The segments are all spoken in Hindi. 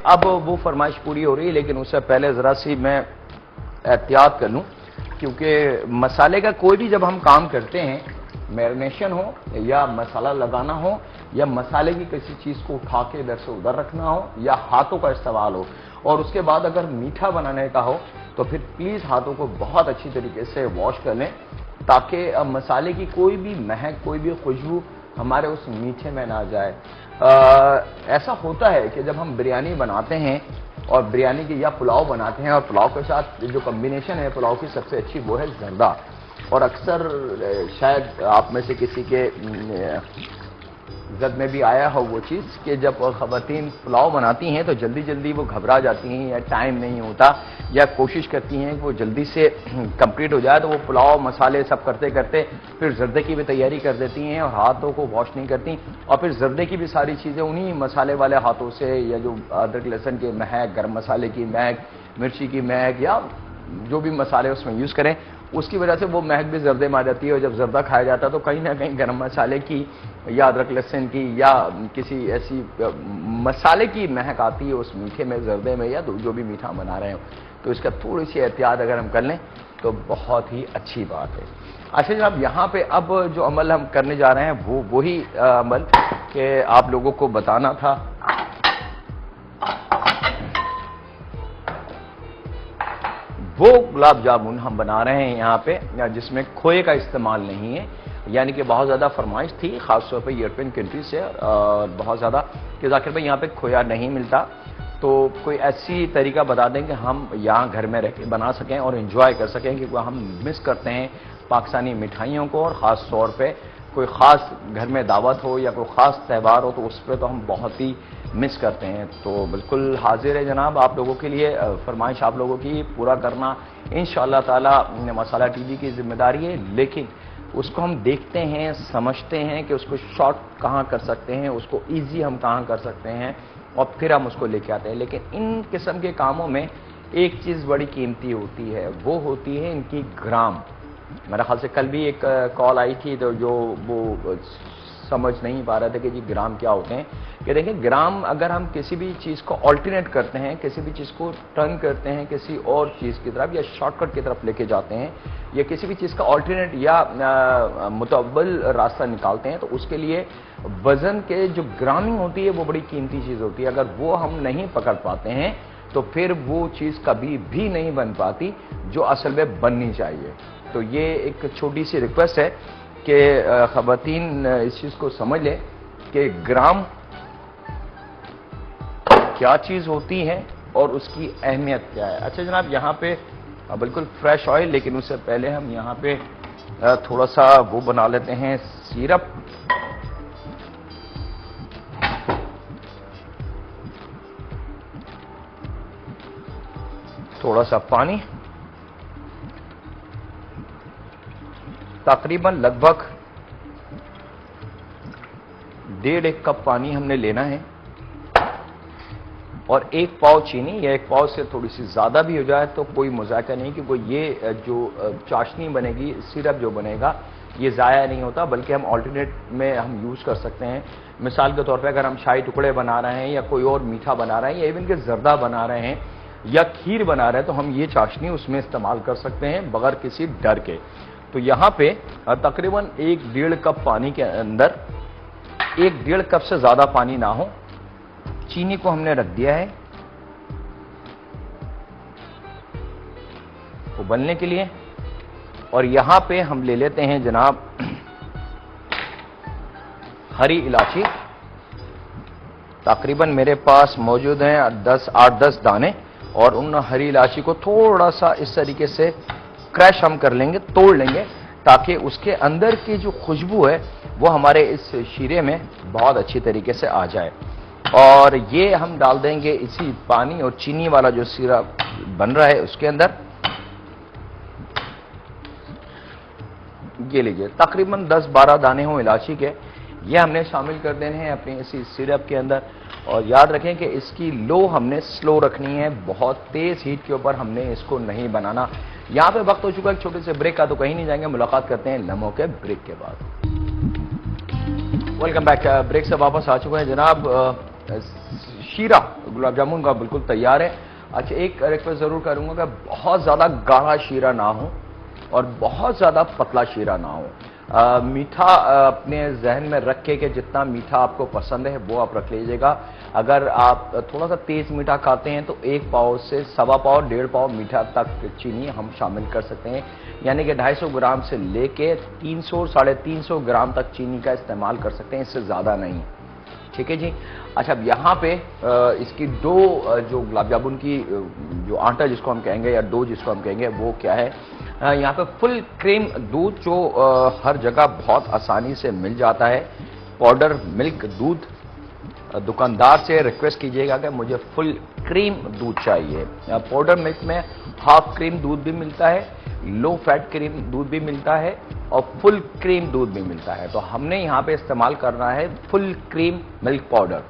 अब वो फरमाइश पूरी हो रही है, लेकिन उससे पहले ज़रा सी मैं एहतियात कर लूँ, क्योंकि मसाले का कोई भी जब हम काम करते हैं, मैरिनेशन हो या मसाला लगाना हो या मसाले की किसी चीज़ को उठा के इधर से उधर रखना हो या हाथों का इस्तेमाल हो, और उसके बाद अगर मीठा बनाने का हो तो फिर प्लीज़ हाथों को बहुत अच्छी तरीके से वॉश कर लें, ताकि मसाले की कोई भी महक, कोई भी खुशबू हमारे उस मीठे में ना जाए। ऐसा होता है कि जब हम बिरयानी बनाते हैं और बिरयानी की या पुलाव बनाते हैं, और पुलाव के साथ जो कॉम्बिनेशन है पुलाव की सबसे अच्छी वो है जर्दा। और अक्सर शायद आप में से किसी के जद में भी आया हो वो चीज़ कि जब ख़वातीन पुलाव बनाती हैं तो जल्दी जल्दी वो घबरा जाती हैं या टाइम नहीं होता, या कोशिश करती हैं कि वो जल्दी से कंप्लीट हो जाए, तो वो पुलाव मसाले सब करते करते फिर जर्दे की भी तैयारी कर देती हैं और हाथों को वॉश नहीं करती, और फिर जर्दे की भी सारी चीज़ें उन्हीं मसाले वाले हाथों से, या जो अदरक लहसुन की महक, गर्म मसाले की महक, मिर्ची की महक, या जो भी मसाले उसमें यूज़ करें उसकी वजह से वो महक भी जर्दे में आ जाती है। और जब जर्दा खाया जाता है तो कहीं ना कहीं गर्म मसाले की या अदरक लहसुन की या किसी ऐसी मसाले की महक आती है उस मीठे में, जर्दे में, या जो भी मीठा बना रहे हो। तो इसका थोड़ी सी एहतियात अगर हम कर लें तो बहुत ही अच्छी बात है। अच्छा जनाब, यहाँ पे अब जो अमल हम करने जा रहे हैं वो वही अमल के आप लोगों को बताना था। वो गुलाब जामुन हम बना रहे हैं यहाँ पे, जिसमें खोए का इस्तेमाल नहीं है। यानी कि बहुत ज़्यादा फरमाइश थी ख़ासतौर पे यूरोपियन कंट्री से, बहुत ज़्यादा कि जाकिर भाई यहाँ पे खोया नहीं मिलता, तो कोई ऐसी तरीका बता दें कि हम यहाँ घर में रह के बना सकें और इन्जॉय कर सकें, क्योंकि हम मिस करते हैं पाकिस्तानी मिठाइयों को, और ख़ास तौर पर कोई ख़ास घर में दावत हो या कोई ख़ास त्यौहार हो तो उस पर तो हम बहुत ही मिस करते हैं। तो बिल्कुल हाजिर है जनाब आप लोगों के लिए, फरमाइश आप लोगों की पूरा करना इंशाअल्लाह ताला मसाला टीवी की जिम्मेदारी है, लेकिन उसको हम देखते हैं, समझते हैं कि उसको शॉर्ट कहाँ कर सकते हैं, उसको ईजी हम कहाँ कर सकते हैं, और फिर हम उसको लेके आते हैं। लेकिन इन किस्म के कामों में एक चीज़ बड़ी कीमती होती है, वो होती है इनकी ग्राम। मेरा ख्याल से कल भी एक कॉल आई थी तो जो वो समझ नहीं पा रहे थे कि जी ग्राम क्या होते हैं, कि देखिए ग्राम अगर हम किसी भी चीज़ को ऑल्टरनेट करते हैं, किसी भी चीज़ को टर्न करते हैं किसी और चीज़ की तरफ या शॉर्टकट की तरफ लेके जाते हैं, या किसी भी चीज़ का ऑल्टरनेट या मुतअव्वल रास्ता निकालते हैं, तो उसके लिए वज़न के जो ग्रामिंग होती है वो बड़ी कीमती चीज़ होती है। अगर वो हम नहीं पकड़ पाते हैं तो फिर वो चीज़ कभी भी नहीं बन पाती जो असल में बननी चाहिए। तो ये एक छोटी सी रिक्वेस्ट है कि ख़वातीन इस चीज़ को समझ लें कि ग्राम क्या चीज़ होती है और उसकी अहमियत क्या है। अच्छा जनाब, यहाँ पे बिल्कुल फ्रेश ऑयल, लेकिन उससे पहले हम यहाँ पे थोड़ा सा वो बना लेते हैं सिरप। थोड़ा सा पानी, तकरीबन लगभग 1.5 कप पानी हमने लेना है, और 1 पाव चीनी, या 1 पाव से थोड़ी सी ज़्यादा भी हो जाए तो कोई मजाक नहीं, क्योंकि ये जो चाशनी बनेगी, सिरप जो बनेगा, ये ज़ाया नहीं होता, बल्कि हम ऑल्टरनेट में हम यूज़ कर सकते हैं। मिसाल के तौर पे अगर हम शाही टुकड़े बना रहे हैं या कोई और मीठा बना रहे हैं या इवन के जर्दा बना रहे हैं या खीर बना रहे हैं, तो हम ये चाशनी उसमें इस्तेमाल कर सकते हैं बगैर किसी डर के। तो यहाँ पे तकरीबन 1-1.5 कप पानी के अंदर 1-1.5 कप से ज़्यादा पानी ना हो, चीनी को हमने रख दिया है उबलने के लिए। और यहां पे हम ले लेते हैं जनाब हरी इलायची, तकरीबन मेरे पास मौजूद हैं 8-10 दाने, और उन हरी इलायची को थोड़ा सा इस तरीके से क्रैश हम कर लेंगे, तोड़ लेंगे, ताकि उसके अंदर की जो खुशबू है वो हमारे इस शीरे में बहुत अच्छी तरीके से आ जाए। और ये हम डाल देंगे इसी पानी और चीनी वाला जो सिरप बन रहा है उसके अंदर। ये लीजिए, तकरीबन 10-12 दाने हों इलायची के, ये हमने शामिल कर देने हैं अपने इसी सिरप के अंदर। और याद रखें कि इसकी लो हमने स्लो रखनी है, बहुत तेज हीट के ऊपर हमने इसको नहीं बनाना। यहां पे वक्त हो चुका है एक छोटे से ब्रेक का, तो कहीं नहीं जाएंगे, मुलाकात करते हैं लम्हों के ब्रेक के बाद। वेलकम बैक, ब्रेक से वापस आ चुके हैं जनाब। शीरा गुलाब जामुन का बिल्कुल तैयार है। अच्छा, एक रिक्वेस्ट जरूर करूंगा कि बहुत ज्यादा गाढ़ा शीरा ना हो और बहुत ज्यादा पतला शीरा ना हो। मीठा अपने जहन में रख के कि जितना मीठा आपको पसंद है वो आप रख लीजिएगा। अगर आप थोड़ा सा तेज मीठा खाते हैं तो 1 पाव से 1.25 पाव 1.5 पाव मीठा तक चीनी हम शामिल कर सकते हैं, यानी कि 250 ग्राम से लेके 300 350 ग्राम तक चीनी का इस्तेमाल कर सकते हैं, इससे ज्यादा नहीं। ठीक है जी। अच्छा, अब यहाँ पे इसकी डो जो गुलाब जामुन की जो आटा जिसको हम कहेंगे या डो जिसको हम कहेंगे वो क्या है, यहाँ पे फुल क्रीम दूध जो हर जगह बहुत आसानी से मिल जाता है, पाउडर मिल्क दूध। दुकानदार से रिक्वेस्ट कीजिएगा कि मुझे फुल क्रीम दूध चाहिए। पाउडर मिल्क में हाफ क्रीम दूध भी मिलता है, लो फैट क्रीम दूध भी मिलता है और फुल क्रीम दूध भी मिलता है। तो हमने यहाँ पे इस्तेमाल करना है फुल क्रीम मिल्क पाउडर।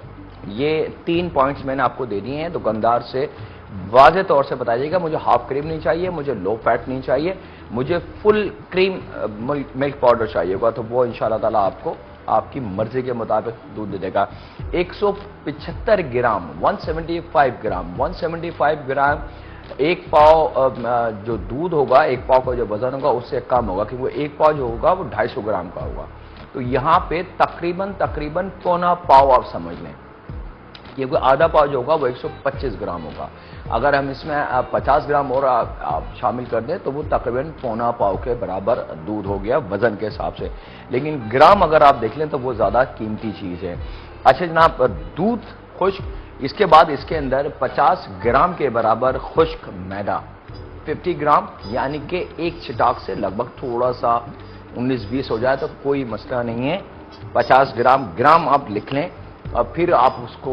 ये 3 पॉइंट्स मैंने आपको दे दिए हैं। दुकानदार से वाज़ेह तौर से बताइएगा मुझे हाफ क्रीम नहीं चाहिए, मुझे लो फैट नहीं चाहिए, मुझे फुल क्रीम मिल्क पाउडर चाहिएगा। तो वो इंशाल्लाह ताला आपको आपकी मर्जी के मुताबिक दूध दे देगा। 175 ग्राम 175 ग्राम 1 पाव जो दूध होगा, 1 पाव का जो वजन होगा उससे कम होगा, क्योंकि 1 पाव जो होगा वो 250 ग्राम का होगा। तो यहाँ पे तकरीबन पौना पाव आप समझ लें, क्योंकि आधा पाव जो होगा वो 125 ग्राम होगा। अगर हम इसमें 50 ग्राम और आप शामिल कर दें तो वो तकरीबन पौना पाव के बराबर दूध हो गया वजन के हिसाब से। लेकिन ग्राम अगर आप देख लें तो वो ज्यादा कीमती चीज है। अच्छा जनाब, दूध खुश्क, इसके बाद इसके अंदर 50 ग्राम के बराबर खुश्क मैदा, 50 ग्राम, यानी कि एक छिटाक से लगभग थोड़ा सा 19-20 हो जाए तो कोई मसला नहीं है। 50 ग्राम आप लिख लें और फिर आप उसको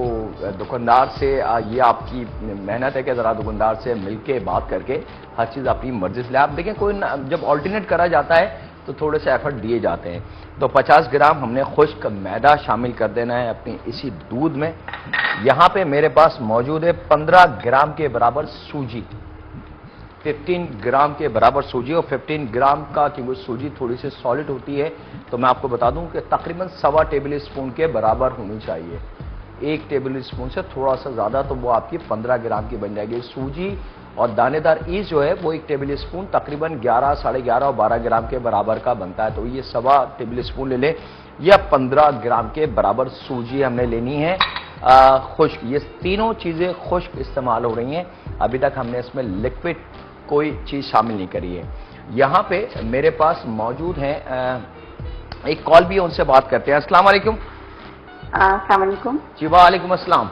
दुकानदार से, ये आपकी मेहनत है कि जरा दुकानदार से मिलके बात करके हर चीज अपनी मर्जी से ले। आप देखें कोई जब ऑल्टरनेट करा जाता है तो थोड़े से एफर्ट दिए जाते हैं। तो 50 ग्राम हमने खुश्क मैदा शामिल कर देना है अपनी इसी दूध में। यहाँ पे मेरे पास मौजूद है 15 ग्राम के बराबर सूजी, 15 ग्राम के बराबर सूजी। और 15 ग्राम का, क्योंकि सूजी थोड़ी सी सॉलिड होती है तो मैं आपको बता दूं कि तकरीबन 1.25 टेबल स्पून के बराबर होनी चाहिए। 1 टेबल स्पून से थोड़ा सा ज्यादा तो वो आपकी 15 ग्राम की बन जाएगी। सूजी और दानेदार ईस्ट जो है वो 1 टेबल स्पून तकरीबन 11, 11.5 और 12 ग्राम के बराबर का बनता है। तो ये 1.25 टेबल स्पून ले लें या 15 ग्राम के बराबर सूजी हमने लेनी है खुश्क। ये तीनों चीजें खुश्क इस्तेमाल हो रही हैं। अभी तक हमने इसमें लिक्विड कोई चीज शामिल नहीं करी है। यहां पे मेरे पास मौजूद है एक कॉल भी है, उनसे बात करते हैं। अस्सलाम वालेकुम। अस्सलाम वालेकुम। जी वालेकुम अस्सलाम।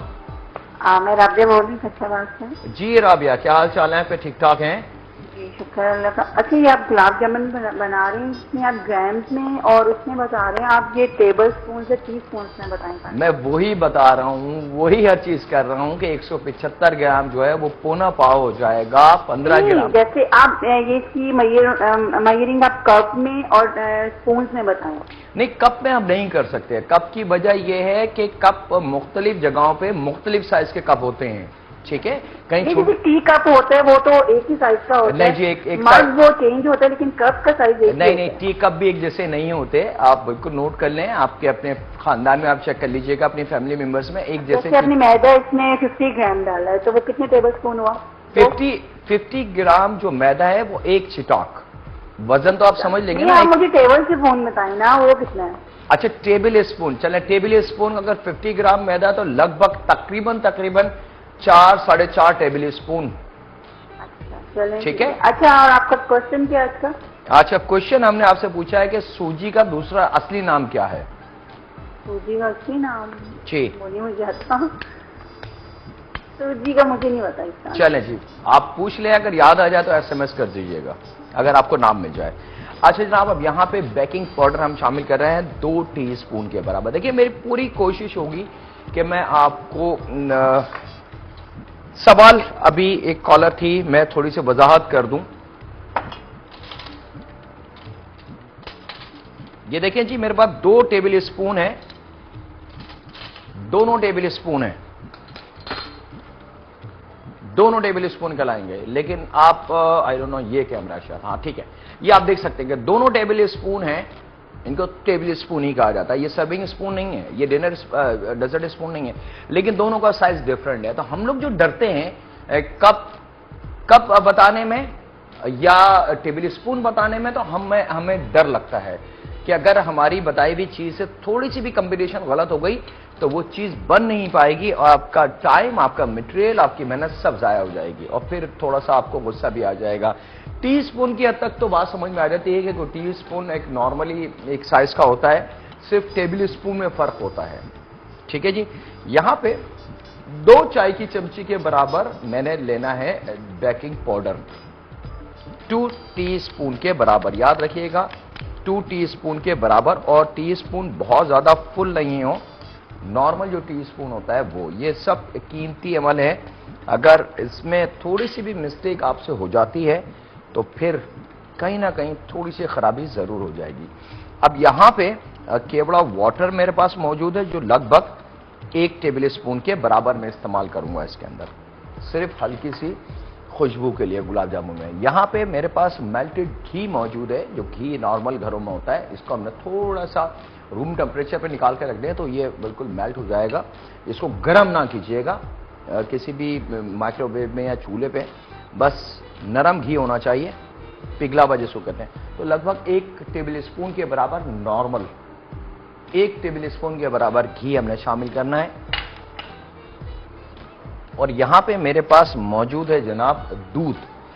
मैं राबिया बोल रही हूँ फैसलाबाद से। जी राबिया, क्या हाल चाल है? पे ठीक ठाक हैं? जी शुक्र अल्लाह का। अच्छा, ये आप गुलाब जामुन बना रहे हैं, इसमें आप ग्राम्स में और उसमें बता रहे हैं, आप ये टेबल स्पून से टीस्पून में बताएं। मैं वही बता रहा हूँ, वही हर चीज कर रहा हूँ कि 175 ग्राम जो है वो पौना पाव हो जाएगा 15 ग्राम। जैसे आप ये इसकी मयरिंग आप कप में और स्पून में बताएं। नहीं, कप में हम नहीं कर सकते। कप की वजह यह है कि कप मुख्तलिफ जगहों पे मुख्तलिफ साइज के कप होते हैं। ठीक है, कहीं छोटे टी कप होता है वो तो एक ही साइज का होता है। नहीं जी, एक वो चेंज होता है, लेकिन कप का साइज एक नहीं, टी कप भी एक जैसे नहीं होते। आप बिल्कुल नोट कर लें, आपके अपने खानदान में आप चेक कर लीजिएगा, अपनी फैमिली मेंबर्स में एक जैसे। अपनी मैदा इसमें 50 ग्राम डाला है तो वो कितने टेबल स्पून हुआ? 50 ग्राम जो मैदा है वो 1 छिटाक। वजन तो आप समझ लेंगे ना। आप मुझे टेबल स्पून बताएं ना, वो कितना है? अच्छा, टेबल स्पून। चले, टेबल स्पून अगर 50 ग्राम मैदा तो लगभग तकरीबन 4, 4.5 टेबल स्पून। ठीक है। अच्छा, और आपका क्वेश्चन क्या है इसका? अच्छा, क्वेश्चन हमने आपसे पूछा है कि सूजी का दूसरा असली नाम क्या है? सूजी का असली नाम जी मुझे आता, सूजी का मुझे नहीं पता इसका। चले जी, आप पूछ ले, अगर याद आ जाए तो SMS कर दीजिएगा अगर आपको नाम मिल जाए। अच्छा जनाब, अब यहाँ पे बेकिंग पाउडर हम शामिल कर रहे हैं 2 टीस्पून के बराबर। देखिए, मेरी पूरी कोशिश होगी कि मैं आपको सवाल, अभी एक कॉलर थी, मैं थोड़ी सी वजाहत कर दूं। ये देखें जी, मेरे पास 2 टेबल स्पून है, दोनों टेबल स्पून है, दोनों टेबल स्पून कहलाएंगे। लेकिन आप आई डोंट नो, ये कैमरा शायद, हाँ ठीक है, ये आप देख सकते हैं कि दोनों टेबल स्पून है इनको टेबल स्पून ही कहा जाता है। ये सर्विंग स्पून नहीं है, ये डिनर डेजर्ट स्पून नहीं है, लेकिन दोनों का साइज डिफरेंट है। तो हम लोग जो डरते हैं कप बताने में या टेबल स्पून बताने में, तो हमें डर लगता है कि अगर हमारी बताई हुई चीज से थोड़ी सी भी कॉम्बिनेशन गलत हो गई तो वो चीज बन नहीं पाएगी और आपका टाइम, आपका मटेरियल, आपकी मेहनत सब जाया हो जाएगी और फिर थोड़ा सा आपको गुस्सा भी आ जाएगा। टी स्पून की हद तक तो बात समझ में आ जाती है कि टी स्पून एक नॉर्मली एक साइज का होता है, सिर्फ टेबल स्पून में फर्क होता है। ठीक है जी। यहां पे 2 चाय की चमची के बराबर मैंने लेना है बेकिंग पाउडर, 2 टीस्पून के बराबर, याद रखिएगा 2 टीस्पून के बराबर। और टीस्पून बहुत ज्यादा फुल नहीं हो, नॉर्मल जो टीस्पून होता है वो। ये सब कीमती अमल है, अगर इसमें थोड़ी सी भी मिस्टेक आपसे हो जाती है तो फिर कहीं ना कहीं थोड़ी सी खराबी जरूर हो जाएगी। अब यहां पे केवड़ा वाटर मेरे पास मौजूद है जो लगभग 1 टेबल स्पून के बराबर मैं इस्तेमाल करूंगा इसके अंदर, सिर्फ हल्की सी खुशबू के लिए गुलाब जामुन में। यहां पे मेरे पास मेल्टेड घी मौजूद है, जो घी नॉर्मल घरों में होता है। इसको हमने थोड़ा सा रूम टेम्परेचर पे निकाल के रख दें तो ये बिल्कुल मेल्ट हो जाएगा। इसको गर्म ना कीजिएगा किसी भी माइक्रोवेव में या चूल्हे पे, बस नरम घी होना चाहिए, पिघलावा जिसको कहते हैं। तो लगभग 1 टेबल स्पून के बराबर नॉर्मल 1 टेबल स्पून के बराबर घी हमने शामिल करना है। और यहां पे मेरे पास मौजूद है जनाब दूध,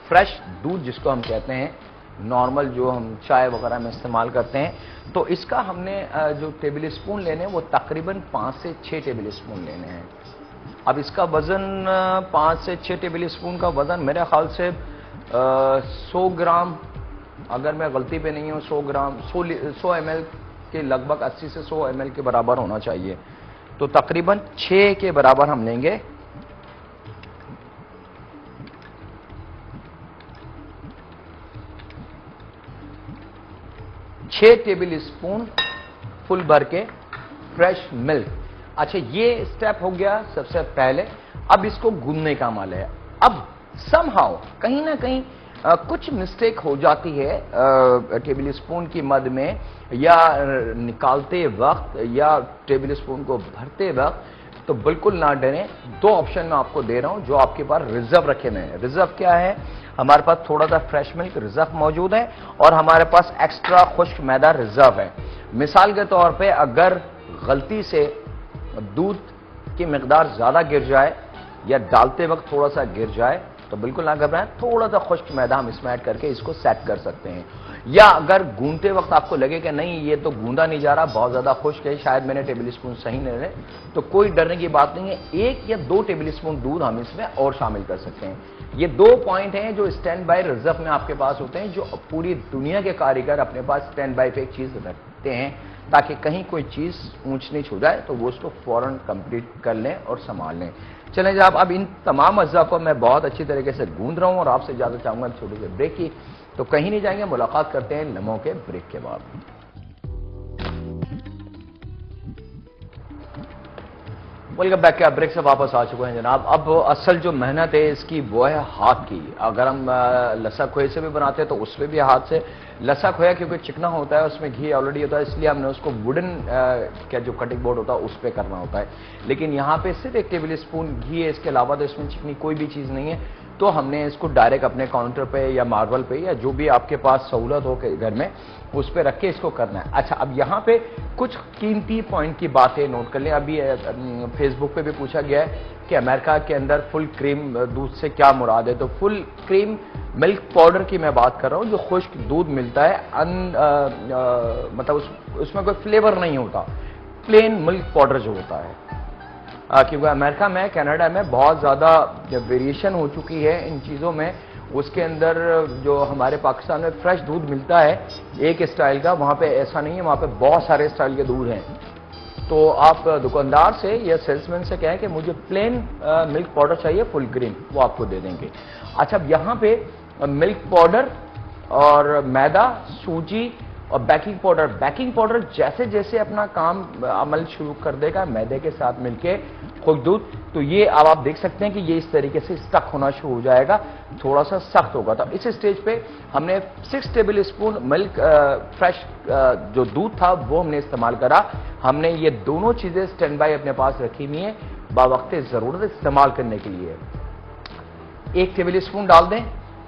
फ्रेश दूध जिसको हम कहते हैं, नॉर्मल जो हम चाय वगैरह में इस्तेमाल करते हैं। तो इसका हमने जो टेबल स्पून लेने हैं वो तकरीबन 5 से 6 टेबल स्पून लेने हैं। अब इसका वजन 5 से 6 टेबल स्पून का वजन मेरे ख्याल से 100 ग्राम, अगर मैं गलती पे नहीं हूं 100 ग्राम 100 ml के लगभग 80 से 100 ml के बराबर होना चाहिए। तो तकरीबन 6 के बराबर हम लेंगे। छह टेबल स्पून फुल भर के फ्रेश मिल्क। अच्छा, ये स्टेप हो गया सबसे पहले। अब इसको गूंदने का अमल है। अब समहाउ कहीं ना कहीं कुछ मिस्टेक हो जाती है टेबल स्पून की मद में, या निकालते वक्त या टेबल स्पून को भरते वक्त, तो बिल्कुल ना डरें। 2 ऑप्शन मैं आपको दे रहा हूं जो आपके पास रिजर्व रखे हुए हैं। रिजर्व क्या है? हमारे पास थोड़ा सा फ्रेश मिल्क रिजर्व मौजूद है और हमारे पास एक्स्ट्रा खुश्क मैदा रिजर्व है। मिसाल के तौर पे अगर गलती से दूध की मिकदार ज्यादा गिर जाए या डालते वक्त थोड़ा सा गिर जाए तो बिल्कुल ना घबराएं, थोड़ा सा खुश्क मैदा हम इसमें ऐड करके इसको सेट कर सकते हैं। या अगर गूंदते वक्त आपको लगे कि नहीं ये तो गूंदा नहीं जा रहा, बहुत ज्यादा खुश्क है, शायद मैंने टेबल स्पून सही नहीं ले, तो कोई डरने की बात नहीं है। 1 या 2 टेबल स्पून दूध हम इसमें और शामिल कर सकते हैं। ये 2 पॉइंट हैं जो स्टैंड बाय रिजर्व में आपके पास होते हैं, जो पूरी दुनिया के कारीगर अपने पास स्टैंड बाय पे एक चीज रखते हैं ताकि कहीं कोई चीज ऊंच नीच हो जाए तो वो उसको फौरन कंप्लीट कर लें और संभाल लें। चलें जनाब, अब इन तमाम अज्जा को मैं बहुत अच्छी तरीके से गूंद रहा हूं और आपसे इजाजत चाहूंगा छोटे से ब्रेक की। तो कहीं नहीं जाएंगे, मुलाकात करते हैं लम्हों के ब्रेक के बाद। Welcome back. क्या ब्रेक से वापस आ चुके हैं जनाब। अब असल जो मेहनत है इसकी वो है हाथ की। अगर हम लसा खोए से भी बनाते हैं तो उसमें भी हाथ से। लसा खोया क्योंकि चिकना होता है, उसमें घी ऑलरेडी होता है, इसलिए हमने उसको वुडन क्या जो कटिंग बोर्ड होता है उस पर करना होता है। लेकिन यहाँ पे सिर्फ 1 टेबल स्पून घी है, इसके अलावा तो इसमें चिकनी कोई भी चीज नहीं है। तो हमने इसको डायरेक्ट अपने काउंटर पे या मार्बल पे या जो भी आपके पास सहूलत हो घर में उस पे रख के इसको करना है। अच्छा, अब यहाँ पे कुछ कीमती पॉइंट की बातें नोट कर लें। अभी फेसबुक पे भी पूछा गया है कि अमेरिका के अंदर फुल क्रीम दूध से क्या मुराद है। तो फुल क्रीम मिल्क पाउडर की मैं बात कर रहा हूँ, जो खुश्क दूध मिलता है, मतलब उसमें कोई फ्लेवर नहीं होता, प्लेन मिल्क पाउडर जो होता है। क्योंकि अमेरिका में, कनाडा में बहुत ज्यादा वेरिएशन हो चुकी है इन चीजों में। उसके अंदर जो हमारे पाकिस्तान में फ्रेश दूध मिलता है एक स्टाइल का, वहां पे ऐसा नहीं है, वहां पे बहुत सारे स्टाइल के दूध हैं। तो आप दुकानदार से या सेल्समैन से कहें कि मुझे प्लेन मिल्क पाउडर चाहिए फुल क्रीम, वो आपको दे देंगे। अच्छा, अब यहाँ पे मिल्क पाउडर और मैदा, सूजी और बेकिंग पाउडर जैसे जैसे अपना काम अमल शुरू कर देगा मैदे के साथ मिलके खुद दूध, तो ये अब आप देख सकते हैं कि ये इस तरीके से स्टक होना शुरू हो जाएगा, थोड़ा सा सख्त होगा। तो इस स्टेज पे हमने 6 टेबल स्पून मिल्क फ्रेश जो दूध था वो हमने इस्तेमाल करा। हमने ये दोनों चीजें स्टैंड बाय अपने पास रखी हुई है बावक्त जरूरत इस्तेमाल करने के लिए। 1 टेबल स्पून डाल दें,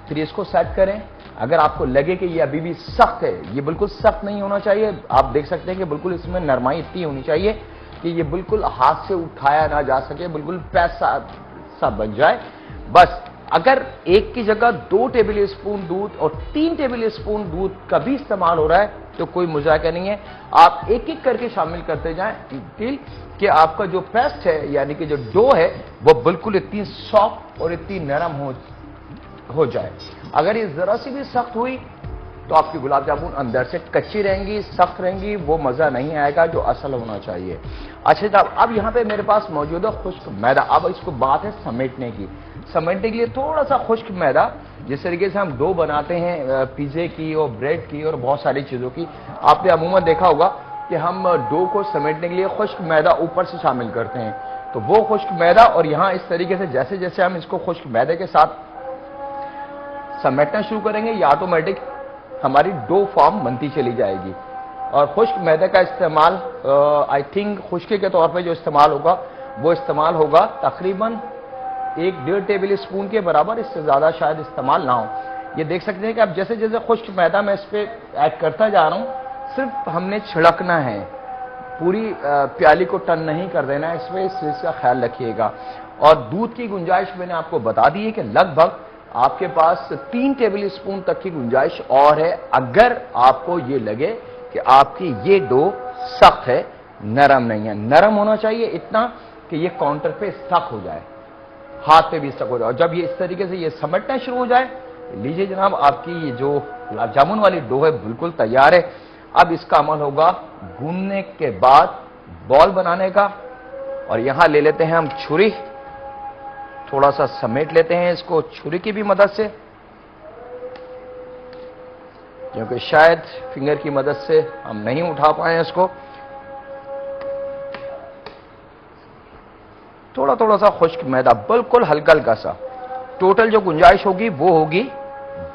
फिर इसको सेट करें। अगर आपको लगे कि ये अभी भी सख्त है, ये बिल्कुल सख्त नहीं होना चाहिए, आप देख सकते हैं कि बिल्कुल इसमें नरमाई इतनी होनी चाहिए कि ये बिल्कुल हाथ से उठाया ना जा सके, बिल्कुल पैसा सा बन जाए। बस अगर एक की जगह 2 टेबल स्पून दूध और 3 टेबल स्पून दूध का भी इस्तेमाल हो रहा है तो कोई मुजाहिदा नहीं है, आप एक एक करके शामिल करते जाएं कि आपका जो पेस्ट है यानी कि जो डो है वो बिल्कुल इतनी सॉफ्ट और इतनी नरम हो जाए। अगर ये जरा सी भी सख्त हुई तो आपकी गुलाब जामुन अंदर से कच्ची रहेंगी, सख्त रहेंगी, वो मजा नहीं आएगा जो असल होना चाहिए। अच्छा साहब, अब यहाँ पे मेरे पास मौजूद है खुश्क मैदा। अब इसको बात है समेटने की। समेटने के लिए थोड़ा सा खुश्क मैदा, जिस तरीके से हम डो बनाते हैं पिज्जे की और ब्रेड की और बहुत सारी चीजों की, आपने अमूमन देखा होगा कि हम डो को समेटने के लिए खुश्क मैदा ऊपर से शामिल करते हैं। तो वो खुश्क मैदा, और यहाँ इस तरीके से जैसे जैसे हम इसको खुश्क मैदे के साथ समेटना शुरू करेंगे, ये ऑटोमेटिक हमारी डो फॉर्म बनती चली जाएगी। और खुश्क मैदे का इस्तेमाल आई थिंक खुश्के के तौर पे जो इस्तेमाल होगा वो इस्तेमाल होगा तकरीबन 1-1.5 टेबल स्पून के बराबर, इससे ज्यादा शायद इस्तेमाल ना हो। ये देख सकते हैं कि अब जैसे जैसे खुश्क मैदा मैं इस पे ऐड करता जा रहा हूं, सिर्फ हमने छिड़कना है, पूरी प्याली को टर्न नहीं कर देना है, इसमें इस चीज का ख्याल रखिएगा। और दूध की गुंजाइश मैंने आपको बता दी है कि लगभग आपके पास 3 टेबल स्पून तक की गुंजाइश और है, अगर आपको ये लगे कि आपकी ये डो सख्त है, नरम नहीं है। नरम होना चाहिए इतना कि ये काउंटर पे स्टक हो जाए, हाथ पे भी स्टक हो जाए। और जब ये इस तरीके से ये समेटना शुरू हो जाए, लीजिए जनाब, आपकी ये जो गुलाब जामुन वाली डो है बिल्कुल तैयार है। अब इसका अमल होगा गूंदने के बाद बॉल बनाने का। और यहां ले लेते हैं हम छुरी, थोड़ा सा समेट लेते हैं इसको छुरी की भी मदद से, क्योंकि शायद फिंगर की मदद से हम नहीं उठा पाए इसको। थोड़ा थोड़ा सा खुश्क मैदा, बिल्कुल हल्का हल्का सा। टोटल जो गुंजाइश होगी वो होगी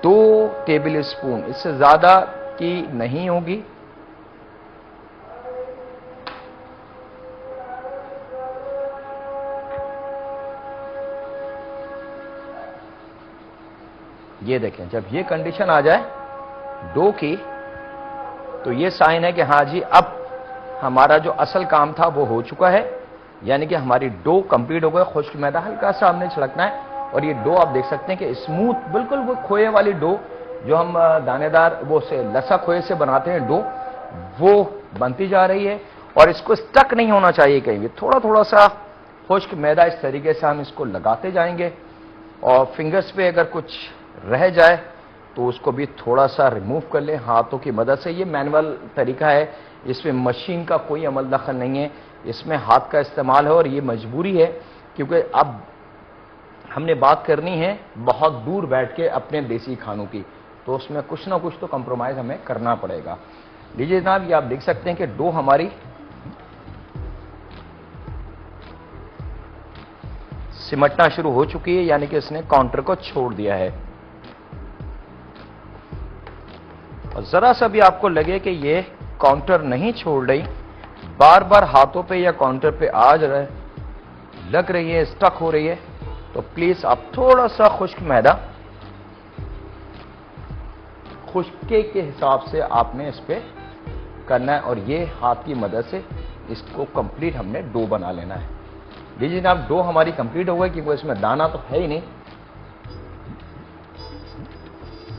2 टेबल स्पून, इससे ज्यादा की नहीं होगी। ये देखें, जब ये कंडीशन आ जाए डो की, तो ये साइन है कि हाँ जी अब हमारा जो असल काम था वो हो चुका है, यानी कि हमारी डो कंप्लीट हो गई। खुश्क मैदा हल्का सा हमने छिड़कना है और ये डो आप देख सकते हैं कि स्मूथ, बिल्कुल वो खोए वाली डो जो हम दानेदार वो से लसा खोए से बनाते हैं डो, वो बनती जा रही है। और इसको स्टक नहीं होना चाहिए कहीं भी, थोड़ा थोड़ा सा खुश्क मैदा इस तरीके से हम इसको लगाते जाएंगे। और फिंगर्स पे अगर कुछ रह जाए तो उसको भी थोड़ा सा रिमूव कर लें हाथों की मदद से। ये मैनुअल तरीका है, इसमें मशीन का कोई अमल दखल नहीं है, इसमें हाथ का इस्तेमाल है। और ये मजबूरी है क्योंकि अब हमने बात करनी है बहुत दूर बैठ के अपने देसी खानों की, तो उसमें कुछ ना कुछ तो कंप्रोमाइज हमें करना पड़ेगा। लीजिए जनाब, ये आप देख सकते हैं कि डो हमारी सिमटना शुरू हो चुकी है, यानी कि इसने काउंटर को छोड़ दिया है। और जरा सा भी आपको लगे कि ये काउंटर नहीं छोड़ रही, बार बार हाथों पे या काउंटर पे लग रही है, स्टक हो रही है, तो प्लीज आप थोड़ा सा खुश्क मैदा खुश्के के हिसाब से आपने इस पे करना है। और ये हाथ की मदद से इसको कंप्लीट हमने डो बना लेना है। लीजिए जनाब, डो हमारी कंप्लीट हो गई क्योंकि इसमें दाना तो है ही नहीं।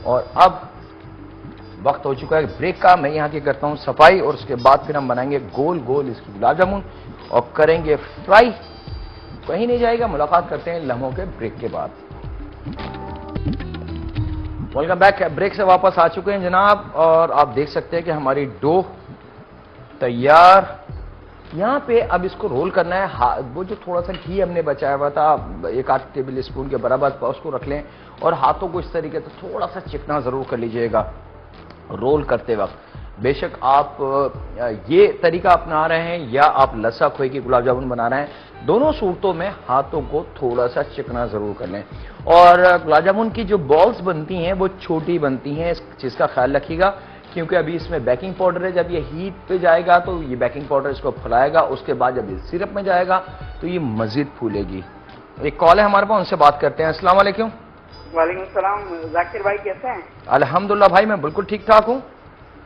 और अब वक्त हो चुका है ब्रेक का। मैं यहाँ की करता हूँ सफाई और उसके बाद फिर हम बनाएंगे गोल गोल इसकी गुलाब जामुन और करेंगे फ्राई। कहीं नहीं जाएगा, मुलाकात करते हैं लम्हों के ब्रेक के बाद। Welcome back. ब्रेक से वापस आ चुके हैं जनाब, और आप देख सकते हैं कि हमारी डो तैयार। यहाँ पे अब इसको रोल करना है। वो जो थोड़ा सा घी हमने बचाया हुआ था 1-8 टेबल स्पून के बराबर, उसको रख लें और हाथों को इस तरीके से थोड़ा सा चिकना जरूर कर लीजिएगा रोल करते वक्त। बेशक आप ये तरीका अपना रहे हैं या आप लस्सा खोए की गुलाब जामुन बना रहे हैं, दोनों सूरतों में हाथों को थोड़ा सा चिकना जरूर कर लें। और गुलाब जामुन की जो बॉल्स बनती हैं वो छोटी बनती हैं, इस चीज का ख्याल रखिएगा, क्योंकि अभी इसमें बेकिंग पाउडर है। जब ये हीट पे जाएगा तो ये बेकिंग पाउडर इसको फुलाएगा, उसके बाद जब ये सिरप में जाएगा तो ये मजीद फूलेगी। एक कॉल है हमारे पास, उनसे बात करते हैं। अस्सलाम वालेकुम। वालेकुम सलाम। जाकिर भाई कैसे हैं? अल्हम्दुलिल्लाह भाई, मैं बिल्कुल ठीक ठाक हूँ।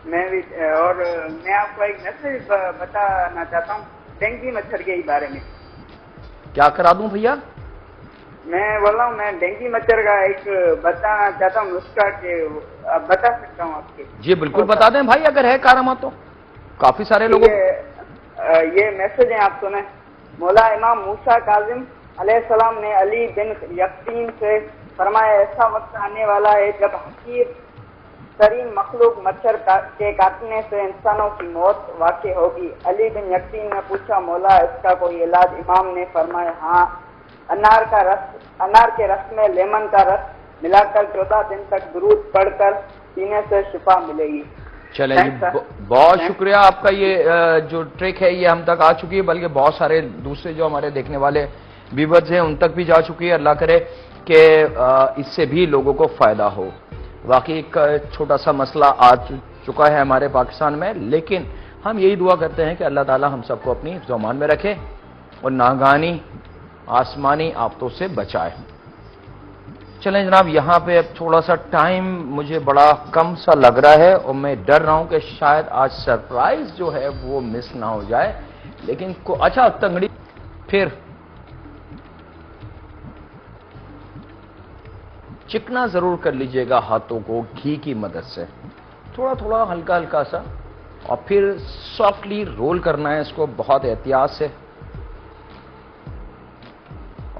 मैं भी, और मैं आपको एक मैसेज बताना चाहता हूँ डेंगू मच्छर के बारे में। क्या करा दूं भैया? मैं बोल रहा हूँ, मैं डेंगू मच्छर का एक बताना चाहता हूँ नुस्खा के, बता सकता हूँ आपके? जी बिल्कुल बता दें भाई, अगर है कारामत तो। काफी सारे लोगों ये मैसेज है, आप सुने। मौला इमाम मूसा काजिम अलैहिस्सलाम ने अली बिन यकीन से फरमाया, ऐसा वक्त आने वाला है जब हकीर तरीन मखलूक मच्छर के काटने से इंसानों की मौत वाक़ई होगी। अली बिन यकीन ने पूछा, मौला इसका कोई इलाज? इमाम ने फरमाया, हाँ, अनार के रस में लेमन का रस मिलाकर 14 दिन तक दुरूद पढ़कर पीने से शिफा मिलेगी। चले जी, बहुत शुक्रिया आपका। ये जो ट्रिक है ये हम तक आ चुकी है, बल्कि बहुत सारे दूसरे जो हमारे देखने वाले व्यूअर्स हैं उन तक भी जा चुकी है। अल्लाह करे कि इससे भी लोगों को फायदा हो। वाकई एक छोटा सा मसला आ चुका है हमारे पाकिस्तान में, लेकिन हम यही दुआ करते हैं कि अल्लाह ताला हम सबको अपनी ज़ुबान में रखे और नागानी आसमानी आफतों से बचाए। चलें जनाब, यहाँ पे अब थोड़ा सा टाइम मुझे बड़ा कम सा लग रहा है और मैं डर रहा हूं कि शायद आज सरप्राइज जो है वो मिस ना हो जाए। लेकिन अच्छा, तंगड़ी फिर चिकना जरूर कर लीजिएगा हाथों को घी की मदद से, थोड़ा थोड़ा हल्का हल्का सा, और फिर सॉफ्टली रोल करना है इसको बहुत एहतियात से।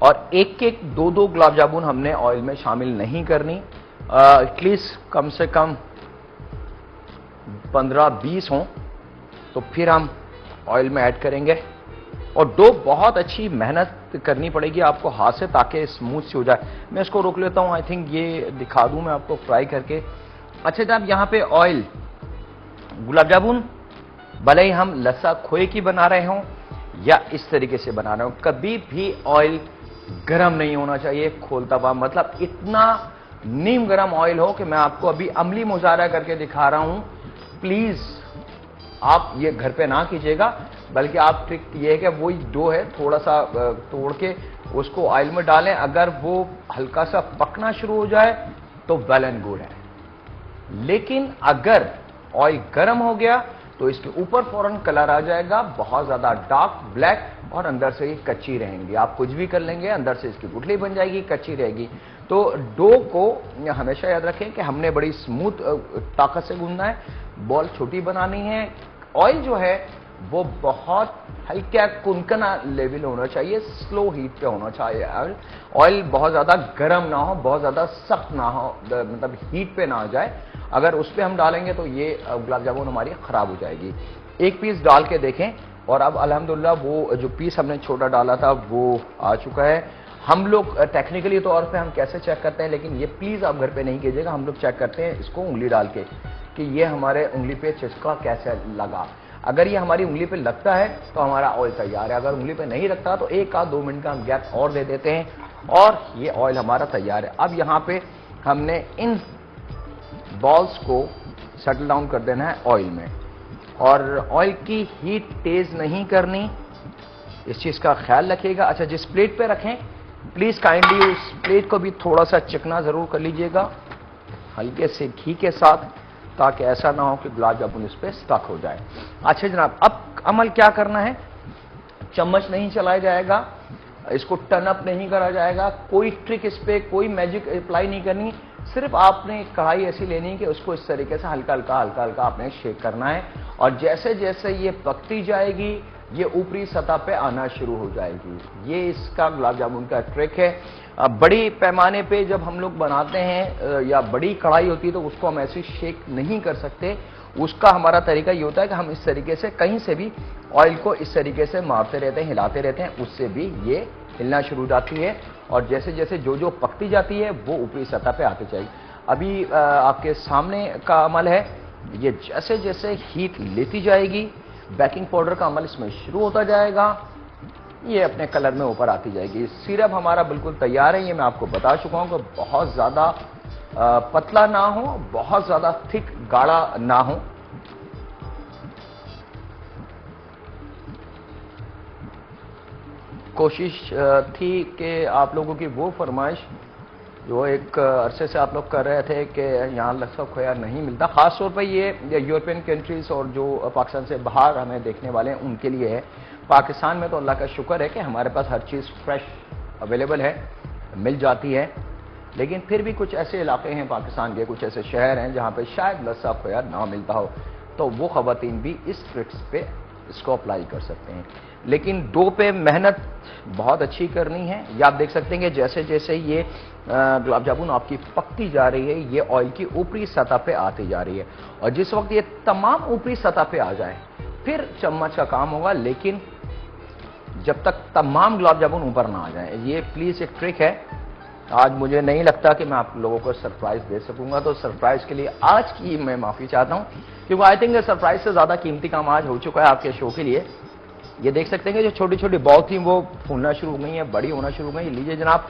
और एक एक दो दो गुलाब जामुन हमने ऑयल में शामिल नहीं करनी, एटलीस्ट कम से कम 15-20 हों तो फिर हम ऑयल में ऐड करेंगे। और डो बहुत अच्छी मेहनत करनी पड़ेगी आपको हाथ से, ताकि स्मूथ सी हो जाए। मैं इसको रोक लेता हूं, आई थिंक ये दिखा दूं मैं आपको फ्राई करके। अच्छा जनाब, यहां पे ऑयल गुलाब जामुन भले ही हम लस्सा खोए की बना रहे हों या इस तरीके से बना रहे हो, कभी भी ऑयल गरम नहीं होना चाहिए खोलता हुआ, मतलब इतना नीम गरम ऑयल हो कि मैं आपको अभी अमली मुजाहरा करके दिखा रहा हूं। प्लीज आप ये घर पे ना कीजिएगा, बल्कि आप ट्रिक ये है कि वही डो है थोड़ा सा तोड़ के उसको ऑयल में डालें। अगर वो हल्का सा पकना शुरू हो जाए तो वेल एंड गुड है, लेकिन अगर ऑयल गर्म हो गया तो इसके ऊपर फौरन कलर आ जाएगा, बहुत ज्यादा डार्क ब्लैक, और अंदर से ये कच्ची रहेंगी। आप कुछ भी कर लेंगे, अंदर से इसकी गुठली बन जाएगी, कच्ची रहेगी। तो डो को हमेशा याद रखें कि हमने बड़ी स्मूथ ताकत से गूंदना है, बॉल छोटी बनानी है। ऑयल जो है वो बहुत हल्का कुनकना लेवल होना चाहिए, स्लो हीट पे होना चाहिए। ऑयल बहुत ज्यादा गर्म ना हो, बहुत ज्यादा सख्त ना हो, मतलब हीट पे ना आ जाए। अगर उस पर हम डालेंगे तो ये गुलाब जामुन हमारी खराब हो जाएगी। एक पीस डाल के देखें, और अब अल्हम्दुलिल्लाह वो जो पीस हमने छोटा डाला था वो आ चुका है। हम लोग टेक्निकली तौर पे हम कैसे चेक करते हैं, लेकिन ये प्लीज आप घर पे नहीं कीजिएगा। हम लोग चेक करते हैं इसको उंगली डाल के कि ये हमारे उंगली पे चिपका कैसे लगा। अगर ये हमारी उंगली पे लगता है तो हमारा ऑयल तैयार है, अगर उंगली पे नहीं लगता तो 1-2 मिनट का हम गैप और दे देते हैं और ये ऑयल हमारा तैयार है। अब यहाँ पे हमने इन बॉल्स को सेटल डाउन कर देना है ऑयल में, और ऑयल की हीट तेज नहीं करनी, इस चीज का ख्याल रखिएगा। अच्छा, जिस प्लेट पे रखें प्लीज काइंडली उस प्लेट को भी थोड़ा सा चिकना जरूर कर लीजिएगा हल्के से घी के साथ, ताकि ऐसा ना हो कि गुलाब जामुन इस पे स्टक हो जाए। अच्छा जनाब, अब अमल क्या करना है, चम्मच नहीं चलाया जाएगा, इसको टर्न अप नहीं करा जाएगा, कोई ट्रिक इस पे, कोई मैजिक अप्लाई नहीं करनी। सिर्फ आपने कढ़ाई ऐसी लेनी कि उसको इस तरीके से हल्का हल्का आपने शेक करना है, और जैसे जैसे ये पकती जाएगी ये ऊपरी सतह पे आना शुरू हो जाएगी। ये इसका गुलाब जामुन का ट्रिक है। बड़ी पैमाने पे जब हम लोग बनाते हैं या बड़ी कढ़ाई होती है तो उसको हम ऐसे शेक नहीं कर सकते। उसका हमारा तरीका ये होता है कि हम इस तरीके से कहीं से भी ऑयल को इस तरीके से मारते रहते हैं, हिलाते रहते हैं, उससे भी ये हिलना शुरू हो जाती है, और जैसे जैसे जो पकती जाती है वो ऊपरी सतह पे आती जाएगी। अभी आपके सामने का अमल है ये जैसे जैसे हीट लेती जाएगी, बेकिंग पाउडर का अमल इसमें शुरू होता जाएगा, ये अपने कलर में ऊपर आती जाएगी। सिरप हमारा बिल्कुल तैयार है। ये मैं आपको बता चुका हूं कि बहुत ज्यादा पतला ना हो, बहुत ज्यादा थिक गाढ़ा ना हो। कोशिश थी कि आप लोगों की वो फरमाइश जो एक अरसे से आप लोग कर रहे थे कि यहाँ लस्सा खोया नहीं मिलता, खास तौर पर ये यूरोपियन कंट्रीज और जो पाकिस्तान से बाहर हमें देखने वाले हैं उनके लिए है। पाकिस्तान में तो अल्लाह का शुक्र है कि हमारे पास हर चीज़ फ्रेश अवेलेबल है, मिल जाती है। लेकिन फिर भी कुछ ऐसे इलाके हैं पाकिस्तान के, कुछ ऐसे शहर हैं जहाँ पे शायद लस्सा खोया ना मिलता हो, तो वो खवातीन भी इस ट्रिक्स पे इसको अप्लाई कर सकते हैं। लेकिन डो पे मेहनत बहुत अच्छी करनी है। ये आप देख सकते हैं कि जैसे जैसे ये गुलाब जामुन आपकी पकती जा रही है, ये ऑयल की ऊपरी सतह पे आती जा रही है, और जिस वक्त ये तमाम ऊपरी सतह पे आ जाए फिर चम्मच का काम होगा, लेकिन जब तक तमाम गुलाब जामुन ऊपर ना आ जाए। ये प्लीज एक ट्रिक है। आज मुझे नहीं लगता कि मैं आप लोगों को सरप्राइज दे सकूंगा, तो सरप्राइज के लिए आज की मैं माफी चाहता हूं, क्योंकि आई थिंक सरप्राइज से ज्यादा कीमती काम आज हो चुका है आपके शो के लिए। ये देख सकते हैं कि जो छोटी छोटी बॉल थी वो फूलना शुरू हो गई है, बड़ी होना शुरू हो गई। लीजिए जनाब,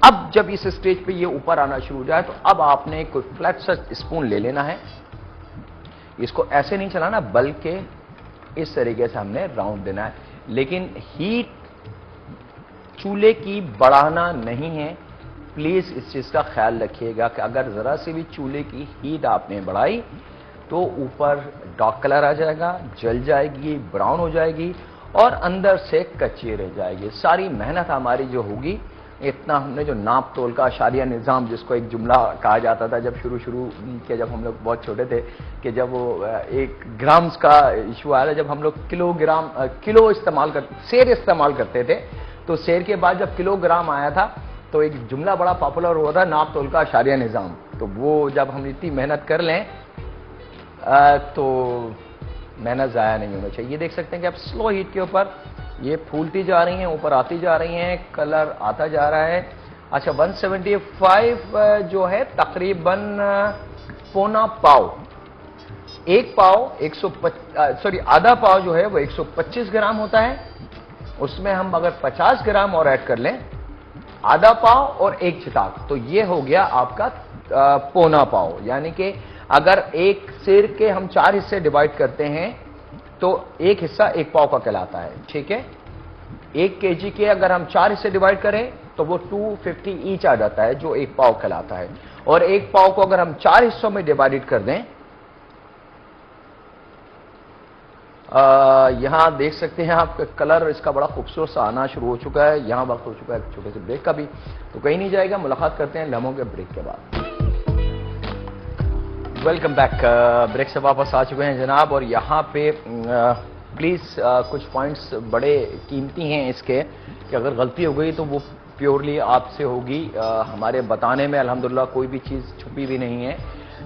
अब जब इस स्टेज पे ये ऊपर आना शुरू हो जाए तो अब आपने कोई फ्लैट सा स्पून ले लेना है। इसको ऐसे नहीं चलाना, बल्कि इस तरीके से हमने राउंड देना है। लेकिन हीट चूल्हे की बढ़ाना नहीं है। प्लीज इस चीज का ख्याल रखिएगा कि अगर जरा सी भी चूल्हे की हीट आपने बढ़ाई तो ऊपर डार्क कलर आ जाएगा, जल जाएगी, ब्राउन हो जाएगी और अंदर से कच्ची रह जाएगी। सारी मेहनत हमारी जो होगी, इतना हमने जो नाप तोल का अशारिया निज़ाम, जिसको एक जुमला कहा जाता था जब शुरू के जब हम लोग बहुत छोटे थे, कि जब वो एक ग्राम्स का इशू आया था, जब हम लोग किलो इस्तेमाल सेर इस्तेमाल करते थे, तो सेर के बाद जब किलोग्राम आया था तो एक जुमला बड़ा पॉपुलर हुआ था, नाप तोल का अशारिया निज़ाम। तो वो जब हम इतनी मेहनत कर लें तो मेहनत ज़ाया नहीं होना चाहिए। ये देख सकते हैं कि अब स्लो हीट के ऊपर ये फूलती जा रही हैं, ऊपर आती जा रही हैं, कलर आता जा रहा है। अच्छा, 175 जो है तकरीबन पौना पाव, एक पाव आधा पाव जो है वो 125 ग्राम होता है। उसमें हम अगर 50 ग्राम और ऐड कर लें, आधा पाव और एक छिटाक, तो ये हो गया आपका पौना पाव। यानी कि अगर एक सेर के हम 4 हिस्से डिवाइड करते हैं तो एक हिस्सा एक पाव का कहलाता है। ठीक है, 1 केजी के अगर हम 4 हिस्से डिवाइड करें तो वो 250 ईच आ जाता है, जो एक पाव कहलाता है। और एक पाव को अगर हम 4 हिस्सों में डिवाइडेड कर दें, यहां देख सकते हैं आप, कलर इसका बड़ा खूबसूरत सा आना शुरू हो चुका है। यहां वक्त हो चुका है छोटे से ब्रेक का भी, तो कहीं नहीं जाएगा। मुलाकात करते हैं लम्हों के ब्रेक के बाद। Welcome back. ब्रेक से वापस आ चुके हैं जनाब, और यहाँ पे प्लीज कुछ पॉइंट्स बड़े कीमती हैं इसके, कि अगर गलती हो गई तो वो प्योरली आपसे होगी। हमारे बताने में अल्हम्दुलिल्लाह कोई भी चीज छुपी भी नहीं है।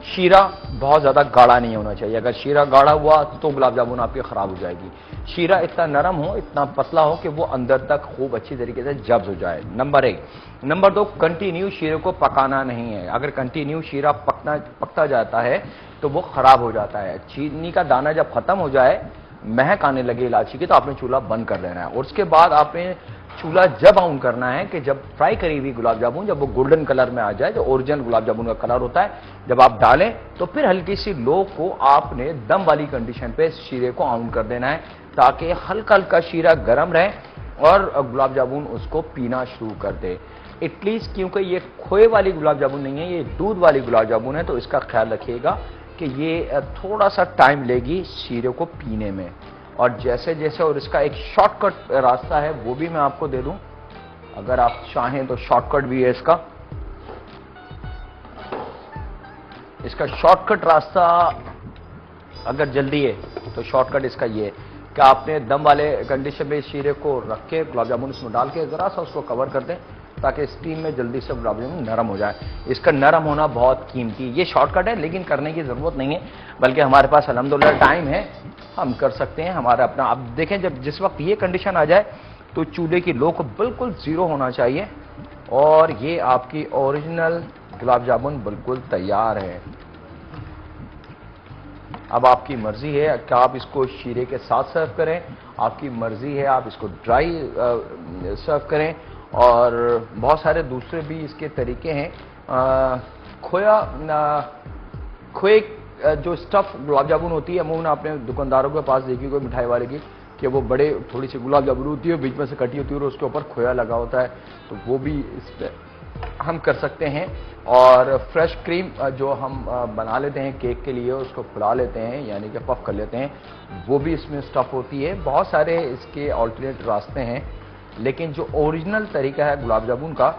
शीरा बहुत ज्यादा गाढ़ा नहीं होना चाहिए। अगर शीरा गाढ़ा हुआ तो गुलाब जामुन आपकी खराब हो जाएगी। शीरा इतना नरम हो, इतना पतला हो कि वो अंदर तक खूब अच्छी तरीके से जब्स हो जाए, नंबर 1। नंबर 2, कंटिन्यू शीरे को पकाना नहीं है। अगर कंटिन्यू शीरा पकता जाता है तो वो खराब हो जाता है। चीनी का दाना जब खत्म हो जाए, महक आने लगे इलायची की, तो आपने चूल्हा बंद कर देना है। और उसके बाद आपने चूल्हा जब ऑन करना है कि जब फ्राई करी हुई गुलाब जामुन जब वो गोल्डन कलर में आ जाए, जो ओरिजिनल गुलाब जामुन का कलर होता है, जब आप डालें तो फिर हल्की सी लो को आपने दम वाली कंडीशन पे शीरे को ऑन कर देना है, ताकि हल्का हल्का शीरा गर्म रहे और गुलाब जामुन उसको पीना शुरू कर दे। एटलीस्ट, क्योंकि ये खोए वाली गुलाब जामुन नहीं है, ये दूध वाली गुलाब जामुन है, तो इसका ख्याल रखिएगा कि ये थोड़ा सा टाइम लेगी शीरे को पीने में। और जैसे जैसे, और इसका एक शॉर्टकट रास्ता है, वो भी मैं आपको दे दूं, अगर आप चाहें तो शॉर्टकट भी है इसका शॉर्टकट रास्ता अगर जल्दी है तो शॉर्टकट इसका ये है कि आपने दम वाले कंडीशन में शीरे को रख के गुलाब जामुन इसमें डाल के जरा सा उसको कवर कर दें, ताकि स्टीम में जल्दी से गुलाब जामुन नरम हो जाए। इसका नरम होना बहुत कीमती है। ये शॉर्टकट है, लेकिन करने की जरूरत नहीं है, बल्कि हमारे पास अल्हम्दुलिल्लाह टाइम है, हम कर सकते हैं। हमारा अपना, आप देखें, जब जिस वक्त ये कंडीशन आ जाए तो चूल्हे की लो को बिल्कुल 0 होना चाहिए, और ये आपकी ओरिजिनल गुलाब जामुन बिल्कुल तैयार है। अब आपकी मर्जी है कि आप इसको शीरे के साथ सर्व करें, आपकी मर्जी है आप इसको ड्राई सर्व करें, और बहुत सारे दूसरे भी इसके तरीके हैं। खोए जो स्टफ गुलाब जामुन होती है, अमूमन आपने दुकानदारों के पास देखी कोई मिठाई वाले की कि वो बड़े थोड़ी सी गुलाब जामुन होती है, बीच में से कटी होती है और उसके ऊपर खोया लगा होता है, तो वो भी इस पे हम कर सकते हैं। और फ्रेश क्रीम जो हम बना लेते हैं केक के लिए, उसको फुला लेते हैं यानी कि पफ कर लेते हैं, वो भी इसमें स्टफ होती है। बहुत सारे इसके ऑल्टरनेट रास्ते हैं, लेकिन जो ओरिजिनल तरीका है गुलाब जामुन का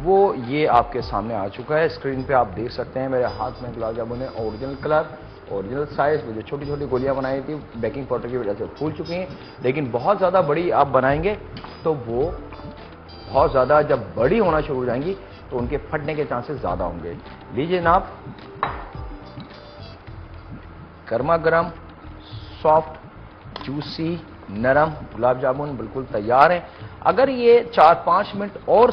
वो ये आपके सामने आ चुका है। स्क्रीन पे आप देख सकते हैं मेरे हाथ में गुलाब जामुन है, ओरिजिनल कलर, ओरिजिनल साइज में जो छोटी छोटी गोलियां बनाई थी बेकिंग पाउडर की वजह से फूल चुकी हैं, लेकिन बहुत ज़्यादा बड़ी आप बनाएंगे तो वो बहुत ज़्यादा जब बड़ी होना शुरू हो जाएंगी तो उनके फटने के चांसेस ज़्यादा होंगे। लीजिए जनाब, गर्मा गर्म सॉफ्ट जूसी नरम गुलाब जामुन बिल्कुल तैयार हैं। अगर ये 4-5 मिनट और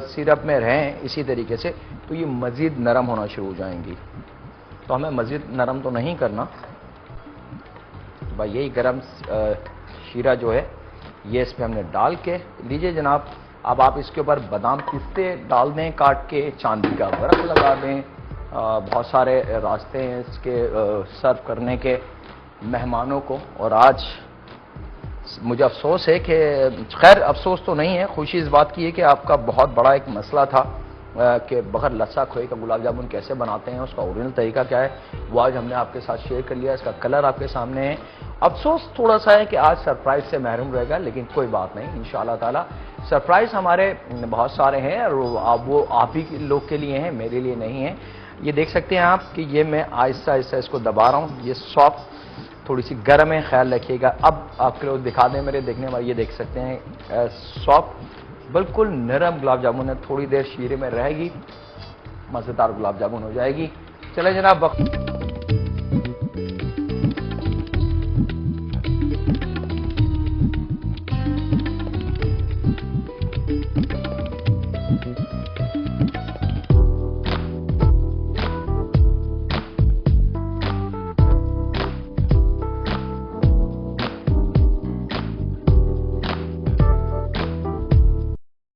सिरप में रहें इसी तरीके से तो ये मज़ीद नरम होना शुरू हो जाएंगी। तो हमें मज़ीद नरम तो नहीं करना भाई, यही गरम शीरा जो है ये इस पर हमने डाल के, लीजिए जनाब, अब आप इसके ऊपर बादाम पिस्ते डाल दें काट के, चांदी का बर्फ लगा दें। बहुत सारे रास्ते हैं इसके सर्व करने के मेहमानों को। और आज मुझे अफसोस है कि, खैर अफसोस तो नहीं है, खुशी इस बात की है कि आपका बहुत बड़ा एक मसला था कि बगैर लस्सा खोए का गुलाब जामुन कैसे बनाते हैं, उसका ओरिजिनल तरीका क्या है, वो आज हमने आपके साथ शेयर कर लिया। इसका कलर आपके सामने है। अफसोस थोड़ा सा है कि आज सरप्राइज से महरूम रहेगा, लेकिन कोई बात नहीं, इंशाअल्लाह ताला सरप्राइज हमारे बहुत सारे हैं और वो आप ही लोग के लिए हैं, मेरे लिए नहीं है। ये देख सकते हैं आप कि ये मैं आहिस्ता आहिस्ता इसको दबा रहा हूँ, ये सॉफ्ट थोड़ी सी गर्म है, ख्याल रखिएगा। अब आपके लोग दिखा दें मेरे देखने वाले, ये देख सकते हैं सॉफ्ट बिल्कुल नरम गुलाब जामुन है, थोड़ी देर शीरे में रहेगी, मज़ेदार गुलाब जामुन हो जाएगी। चले जनाब, वक्त